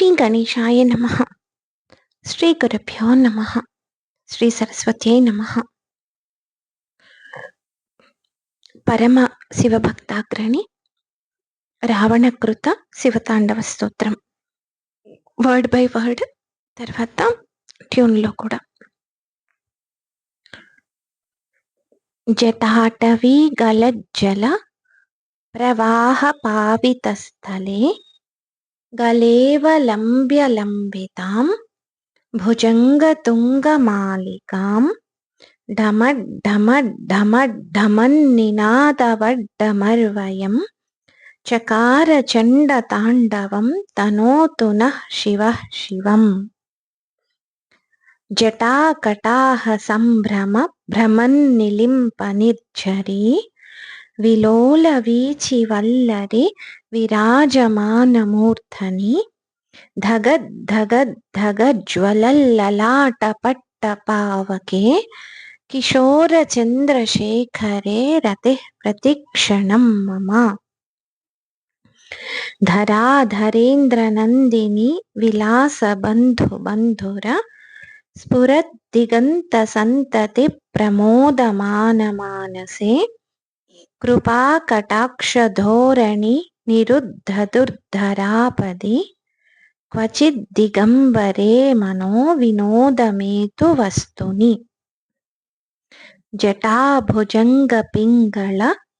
శ్రీ గణేశాయ నమః. శ్రీ గురుభ్యో నమః. శ్రీ సరస్వత్యై నమః. పరమ శివభక్తాగ్రణి రావణకృత శివతాండవ స్తోత్రం వర్డ్ బై వర్డ్, తర్వాత ట్యూన్లో కూడా. జటాటవీ గలజ్జల ప్రవాహ పావితస్థలే గలేవలంబ్యలంబితాం భుజంగతుంగమాలికాం ఢమఢమఢమఢమన్నినాదవడ్డమర్వయం చకార చండతాండవం తనోతు నః శివః శివం. జటాకటాహ సంభ్రమ భ్రమన్నిలింప నిర్ఝరీ విలోల వీచి వల్లరి విరాజమానమూర్ధని ధగద్ధగద్ధగజ్వలల్లలాటపట్టపావకే కిశోర చంద్రశేఖరే రతిః ప్రతిక్షణం మమ. ధరాధరేంద్రనందిని విలాసబంధుర స్ఫురద్దిగంత సంతతి ప్రమోదమానమానసే కృపాకటాక్షధోరణి నిరుద్ధదుర్ధరాపది క్వచిద్దిగంబరే మనో వినోదమేతు వస్తుని. జటాభుజంగపింగళ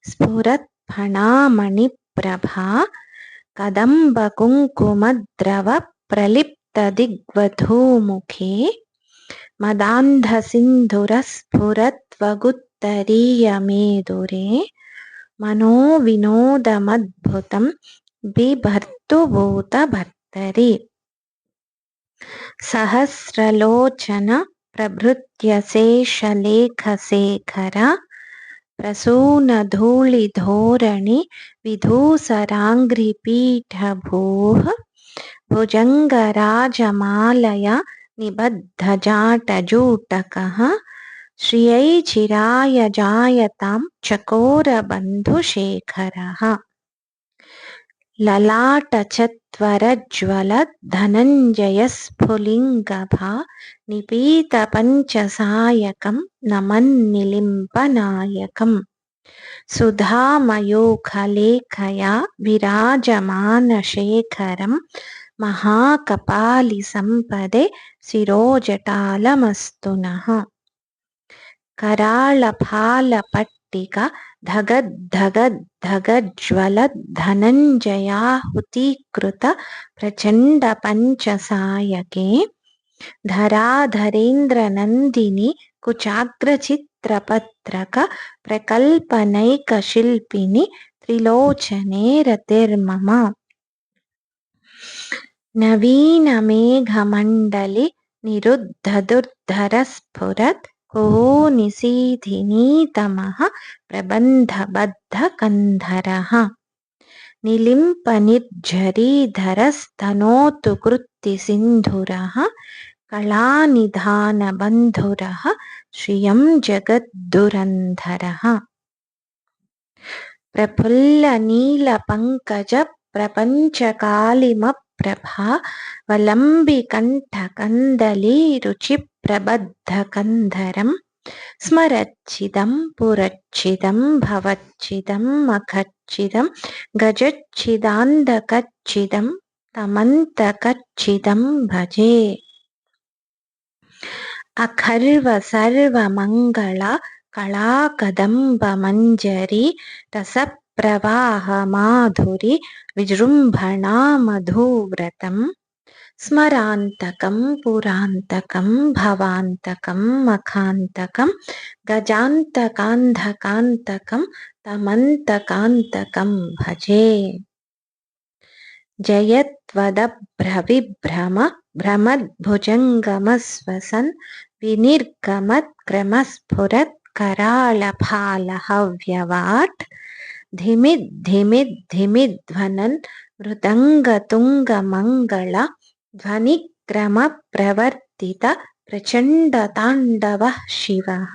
స్ఫురత్ఫణామణిప్రభా కదంబకుంకుమద్రవ ప్రలిప్తదిగ్వధూముఖే మదాంధసింధురస్ఫురత్వగుత్తరీయమేదురే మనో వినోదమద్భుతం బిభర్తుభూతభర్తరి. సహస్రలోచన ప్రభృత్యశేషలేఖశేఖర ప్రసూనధూళిధోరణి విధూసరాంఘ్రిపీఠభూః భుజంగరాజమాలయ నిబద్ధజాటజూటకః శ్రియై చిరాయ జాయతాం చకోరబంధుశేఖరః. లలాటచత్వరజ్వల ధనంజయస్ఫులింగభా నిపీతపంచసాయకం నమన్నిలింపనాయకం సుధామయూఖలేఖయా విరాజమానశేఖరం మహాకపాలిసంపదే శిరోజటాలమస్తు నః. कराळफालपट्टिक धगद्धगद्धगज्वलद्धनञ्जयाहुतीकृत प्रचण्डपञ्चसायके धराधरेन्द्रनन्दिनि कुचाग्रचित्रपत्रक प्रकल्पनैकशिल्पिनि त्रिलोचने रतिर्मम. नवीनमेघमण्डलि निरुद्धदुर्धरस्फुरत् कुहूनिशीधिनीतमः प्रबन्धबद्धकन्धरः निलिम्पनिर्झरीधरस्तनोतु कृत्तिसिन्धुरः कलानिधानबन्धुरः श्रियं जगद्दुरन्धरः. प्रफुल्लनीलपङ्कज प्रपञ्चकालिमप्रभा वलम्बिकण्ठकन्दलीरुचिप्रबद्धकन्धरं स्मरच्छिदं पुरच्छिदं भवच्छिदं मखच्छिदं गजच्छिदान्धकच्छिदं तमन्तकच्छिदं भजे. अखर्व सर्वमङ्गल कलाकदम्बमञ्जरी रसप्रवाह माधुरी विजृम्भणा मधुव्रतं स्मरान्तकं पुरान्तकं भवान्तकं मखान्तकं गजान्तकान्धकान्तकं तमन्तकान्तकं भजे. जयत्वदभ्रविभ्रम भ्रमद्भुजङ्गमस्वसन् विनिर्गमत्क्रमस्फुरत् कराळफालहव्यवाट् धिमिद्धिमिद्धिमिध्वनन् मृदङ्गतुङ्गमङ्गल ध्वनिक्रमप्रवर्तित प्रचण्डताण्डवः शिवः.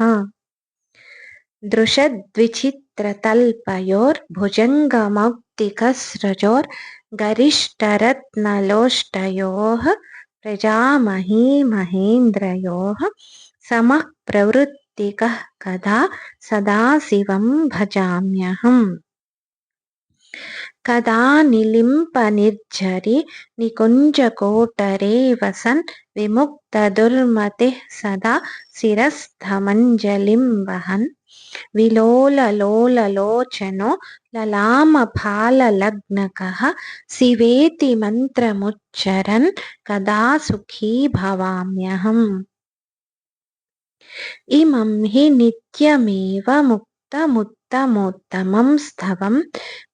दृशद्विचित्र नेत्रतल्पयोर्भुजङ्गमौक्तिकस्रजोर्गरिष्ठरत्नलोष्टयोः प्रजामही महेन्द्रयोः समः प्रवृत्तिकः कदा सदाशिवं भजाम्यहम्। कदा निलिम्पनिर्झरि निकुञ्जकोटरे वसन् विमुक्तदुर्मतिः सदा शिरस्थमञ्जलिं वहन् विलोललोललोचनो ललामफाललग्नकः शिवेति मन्त्रमुच्चरन् कदा सुखी भवाम्यहम्। इमं हि नित्यमेव मुक्तमुत्तमोत्तमं स्तवं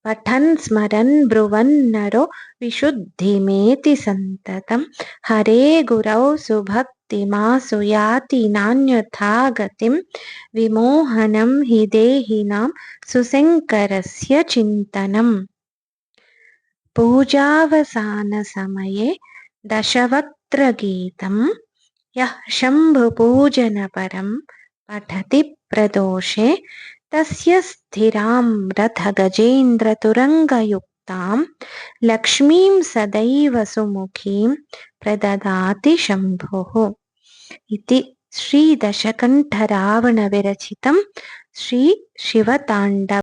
पठन् स्मरन् ब्रुवन्नरो विशुद्धिमेति सन्ततं हरे गुरौ सुभक्तिमासु याति नान्यथा गतिं विमोहनं हि देहिनां सुशङ्करस्य चिन्तनम्। पूजावसानसमये दशवक्त्रगीतं यः शम्भुपूजनपरं पठति प्रदोषे तस्य स्थिरां रथगजेन्द्रतुरङ्गयुक्तां लक्ष्मीं सदैव सुमुखीं प्रददाति शम्भुः। इति श्रीदशकण्ठरावणविरचितं श्रीशिवताण्डव